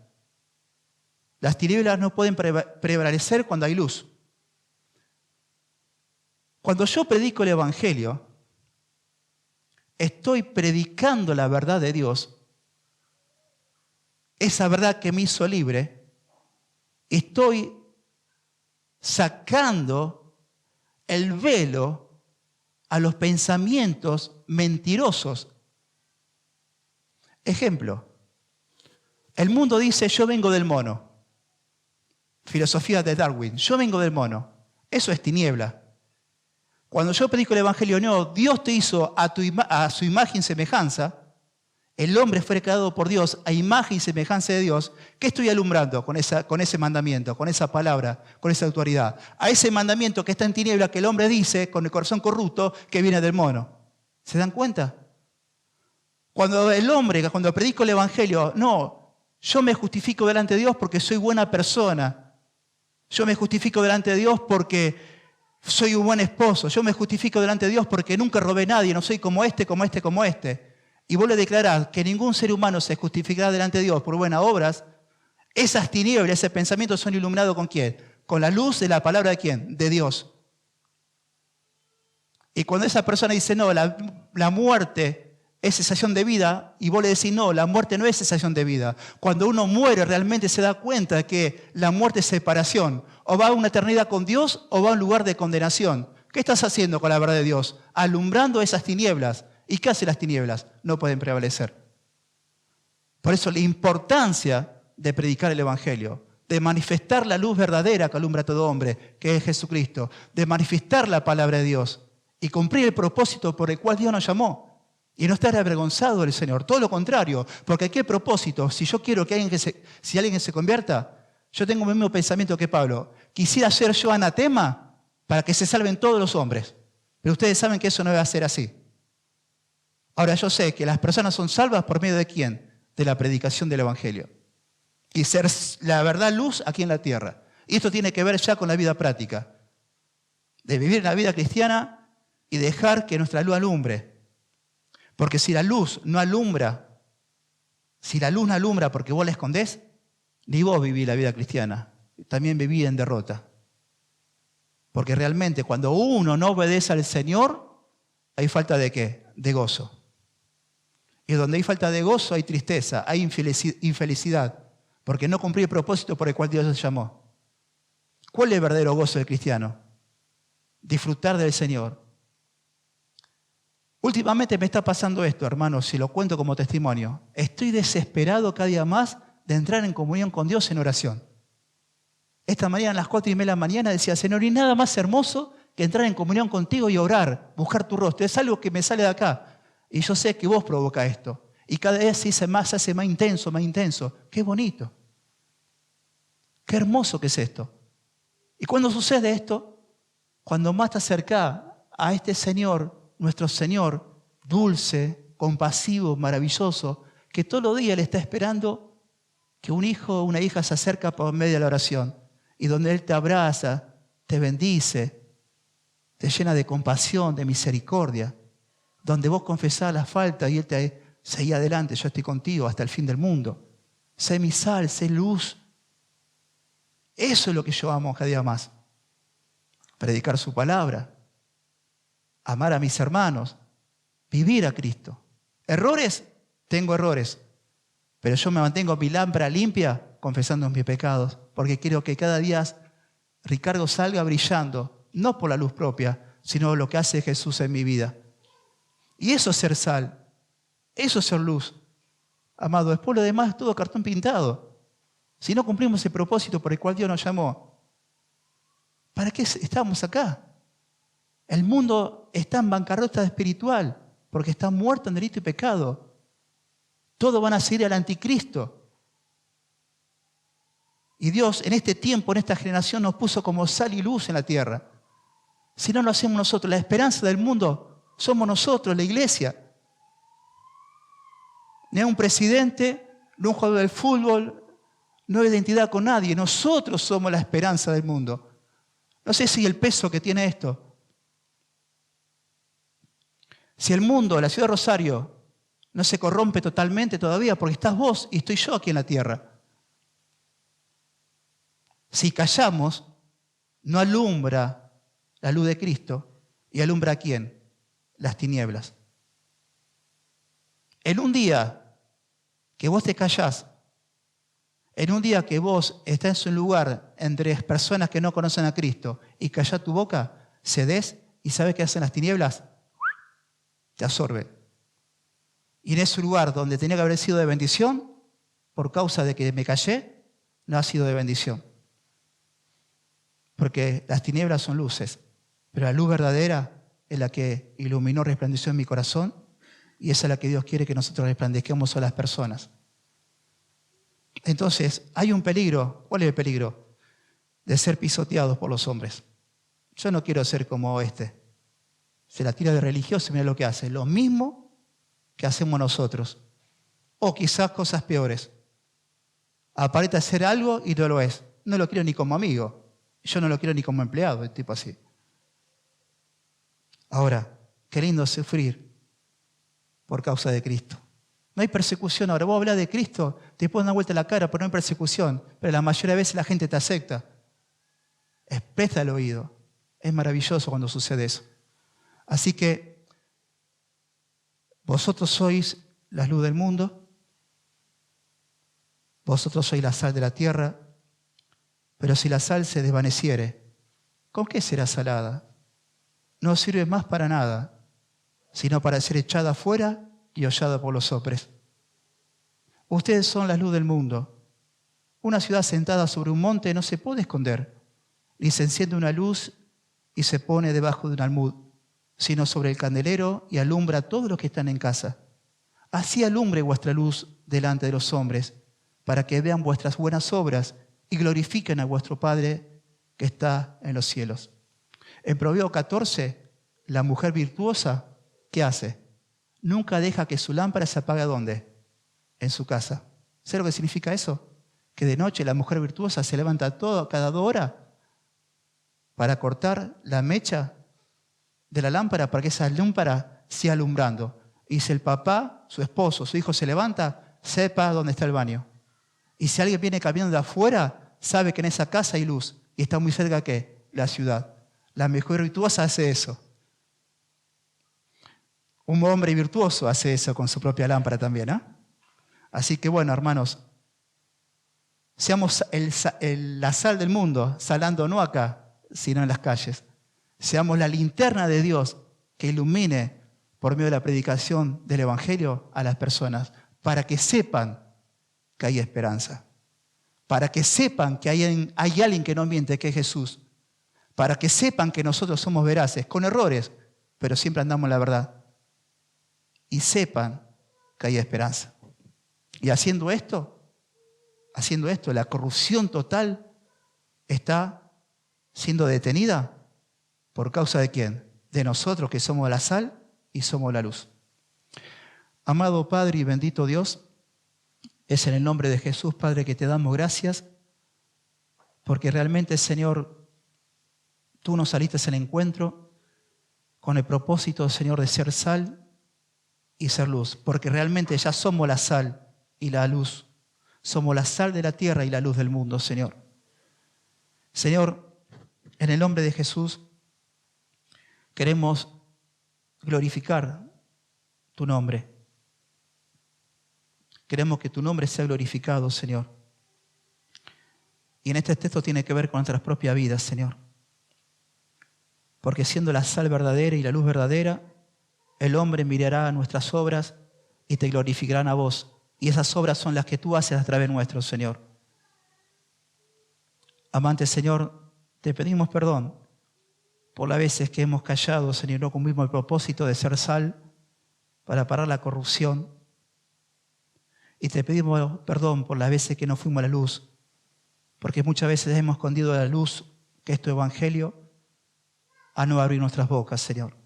Las tinieblas no pueden prevalecer cuando hay luz. Cuando yo predico el Evangelio, estoy predicando la verdad de Dios, esa verdad que me hizo libre, estoy sacando el velo a los pensamientos mentirosos. Ejemplo, el mundo dice, yo vengo del mono. Filosofía de Darwin, yo vengo del mono. Eso es tiniebla. Cuando yo predico el Evangelio, no, Dios te hizo a su imagen y semejanza. El hombre fue creado por Dios a imagen y semejanza de Dios. ¿Qué estoy alumbrando con ese mandamiento, con esa palabra, con esa autoridad? A ese mandamiento que está en tiniebla que el hombre dice con el corazón corrupto que viene del mono. ¿Se dan cuenta? Cuando predico el Evangelio, no, yo me justifico delante de Dios porque soy buena persona. Yo me justifico delante de Dios porque soy un buen esposo. Yo me justifico delante de Dios porque nunca robé a nadie, no soy como este, como este, como este. Y vos le declarás que ningún ser humano se justificará delante de Dios por buenas obras, esas tinieblas, ese pensamiento son iluminados ¿con quién? Con la luz de la palabra de quién? De Dios. Y cuando esa persona dice, no, la muerte es cesación de vida, y vos le decís, no, la muerte no es cesación de vida. Cuando uno muere realmente se da cuenta que la muerte es separación. O va a una eternidad con Dios o va a un lugar de condenación. ¿Qué estás haciendo con la verdad de Dios? Alumbrando esas tinieblas. ¿Y qué hacen las tinieblas? No pueden prevalecer. Por eso la importancia de predicar el Evangelio, de manifestar la luz verdadera que alumbra a todo hombre, que es Jesucristo, de manifestar la palabra de Dios y cumplir el propósito por el cual Dios nos llamó. Y no estar avergonzado del Señor, todo lo contrario, porque aquí el propósito, si yo quiero que alguien se convierta, yo tengo el mismo pensamiento que Pablo. Quisiera ser yo anatema para que se salven todos los hombres. Pero ustedes saben que eso no va a ser así. Ahora yo sé que las personas son salvas por medio de ¿quién? De la predicación del Evangelio. Y ser la verdad luz aquí en la tierra. Y esto tiene que ver ya con la vida práctica. De vivir la vida cristiana y dejar que nuestra luz alumbre. Porque si la luz no alumbra porque vos la escondés, ni vos vivís la vida cristiana. También vivís en derrota. Porque realmente cuando uno no obedece al Señor, hay falta de ¿qué? De gozo. Y donde hay falta de gozo hay tristeza, hay infelicidad. Porque no cumplí el propósito por el cual Dios nos llamó. ¿Cuál es el verdadero gozo del cristiano? Disfrutar del Señor. Últimamente me está pasando esto, hermanos, si lo cuento como testimonio. Estoy desesperado cada día más de entrar en comunión con Dios en oración. Esta mañana a las 4:30 de la mañana decía, Señor, y nada más hermoso que entrar en comunión contigo y orar, buscar tu rostro. Es algo que me sale de acá. Y yo sé que vos provoca esto. Y cada vez se hace más intenso, más intenso. Qué bonito. Qué hermoso que es esto. ¿Y cuándo sucede esto? Cuando más te acercás a este Señor, nuestro Señor, dulce, compasivo, maravilloso, que todos los días le está esperando que un hijo o una hija se acerca por medio de la oración y donde Él te abraza, te bendice, te llena de compasión, de misericordia, donde vos confesás la falta y Él te seguía adelante, yo estoy contigo hasta el fin del mundo. Sé mi sal, sé luz. Eso es lo que yo amo cada día más. Predicar su palabra, amar a mis hermanos, vivir a Cristo. ¿Errores? Tengo errores. Pero yo me mantengo mi lámpara limpia confesando mis pecados, porque quiero que cada día Ricardo salga brillando, no por la luz propia, sino lo que hace Jesús en mi vida. Y eso es ser sal, eso es ser luz. Amado, después lo demás es todo cartón pintado. Si no cumplimos el propósito por el cual Dios nos llamó, ¿para qué estamos acá? El mundo está en bancarrota espiritual porque está muerto en delito y pecado. Todos van a seguir al anticristo. Y Dios en este tiempo, en esta generación, nos puso como sal y luz en la tierra. Si no lo hacemos nosotros, la esperanza del mundo somos nosotros, la iglesia. No hay un presidente, no un jugador del fútbol, no hay identidad con nadie. Nosotros somos la esperanza del mundo. No sé si el peso que tiene esto. Si el mundo, la ciudad de Rosario, no se corrompe totalmente todavía porque estás vos y estoy yo aquí en la tierra. Si callamos, no alumbra la luz de Cristo. ¿Y alumbra a quién? Las tinieblas. En un día que vos te callás, en un día que vos estás en un lugar entre personas que no conocen a Cristo y callás tu boca, cedés y ¿sabés qué hacen las tinieblas? Te absorben. Y en ese lugar donde tenía que haber sido de bendición, por causa de que me callé, no ha sido de bendición. Porque las tinieblas son luces, pero la luz verdadera es la que iluminó, resplandeció en mi corazón, y esa es la que Dios quiere que nosotros resplandezcamos a las personas. Entonces, hay un peligro. ¿Cuál es el peligro? De ser pisoteados por los hombres. Yo no quiero ser como este. Se la tira de religioso y mira lo que hace. Lo mismo que hacemos nosotros. O quizás cosas peores. Aparenta hacer algo y no lo es. No lo quiero ni como amigo. Yo no lo quiero ni como empleado, el tipo así. Ahora, qué lindo sufrir por causa de Cristo. No hay persecución. Ahora vos hablas de Cristo, te pones una vuelta a la cara, pero no hay persecución. Pero la mayoría de veces la gente te acepta. Presta el oído. Es maravilloso cuando sucede eso. Así que vosotros sois la luz del mundo, vosotros sois la sal de la tierra, pero si la sal se desvaneciere, ¿con qué será salada? no sirve más para nada, sino para ser echada afuera y hollada por los hombres. Ustedes son la luz del mundo. Una ciudad sentada sobre un monte no se puede esconder, ni se enciende una luz y se pone debajo de un almud, sino sobre el candelero y alumbra a todos los que están en casa. Así alumbre vuestra luz delante de los hombres, para que vean vuestras buenas obras y glorifiquen a vuestro Padre que está en los cielos. En Proverbios 14, la mujer virtuosa, ¿qué hace? Nunca deja que su lámpara se apague. ¿Dónde? En su casa. ¿Sabes lo que significa eso? Que de noche la mujer virtuosa se levanta cada 2 horas para cortar la mecha de la lámpara para que esa lámpara siga alumbrando. Y si el papá, su esposo, su hijo se levanta, sepa dónde está el baño. Y si alguien viene caminando de afuera, sabe que en esa casa hay luz. Y está muy cerca, ¿qué? La ciudad. La mujer virtuosa hace eso. Un hombre virtuoso hace eso con su propia lámpara también, ¿eh? Así que bueno, hermanos, seamos la sal del mundo, salando no acá, sino en las calles. Seamos la linterna de Dios que ilumine por medio de la predicación del Evangelio a las personas, para que sepan que hay esperanza, para que sepan que hay alguien que no miente, que es Jesús, para que sepan que nosotros somos veraces, con errores, pero siempre andamos en la verdad, y sepan que hay esperanza. Y haciendo esto, la corrupción total está siendo detenida por causa de ¿quién? De nosotros que somos la sal y somos la luz. Amado Padre y bendito Dios, es en el nombre de Jesús, Padre, que te damos gracias, porque realmente, Señor, tú nos saliste al encuentro con el propósito, Señor, de ser sal y ser luz, porque realmente ya somos la sal y la luz. Somos la sal de la tierra y la luz del mundo, Señor. Señor, en el nombre de Jesús, queremos glorificar tu nombre. Queremos que tu nombre sea glorificado, Señor. Y en este texto tiene que ver con nuestras propias vidas, Señor. Porque siendo la sal verdadera y la luz verdadera, el hombre mirará nuestras obras y te glorificarán a vos. Y esas obras son las que tú haces a través nuestro, Señor. Amante Señor, te pedimos perdón por las veces que hemos callado, Señor, no cumplimos el propósito de ser sal para parar la corrupción. Y te pedimos perdón por las veces que no fuimos a la luz, porque muchas veces hemos escondido la luz, que es tu evangelio, a no abrir nuestras bocas, Señor.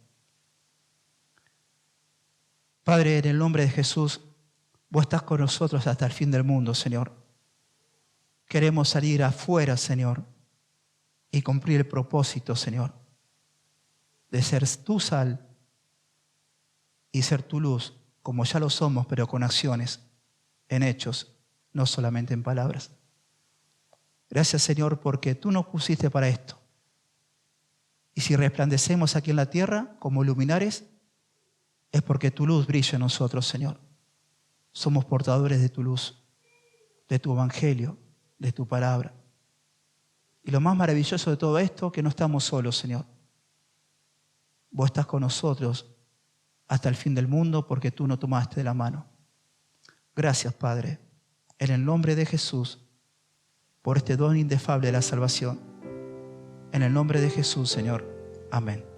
Padre, en el nombre de Jesús, vos estás con nosotros hasta el fin del mundo, Señor. Queremos salir afuera, Señor, y cumplir el propósito, Señor, de ser tu sal y ser tu luz, como ya lo somos, pero con acciones, en hechos, no solamente en palabras. Gracias, Señor, porque tú nos pusiste para esto. Y si resplandecemos aquí en la tierra como luminares, es porque tu luz brilla en nosotros, Señor. Somos portadores de tu luz, de tu evangelio, de tu palabra. Y lo más maravilloso de todo esto, que no estamos solos, Señor. Vos estás con nosotros hasta el fin del mundo porque tú nos tomaste de la mano. Gracias, Padre, en el nombre de Jesús, por este don indefable de la salvación. En el nombre de Jesús, Señor. Amén.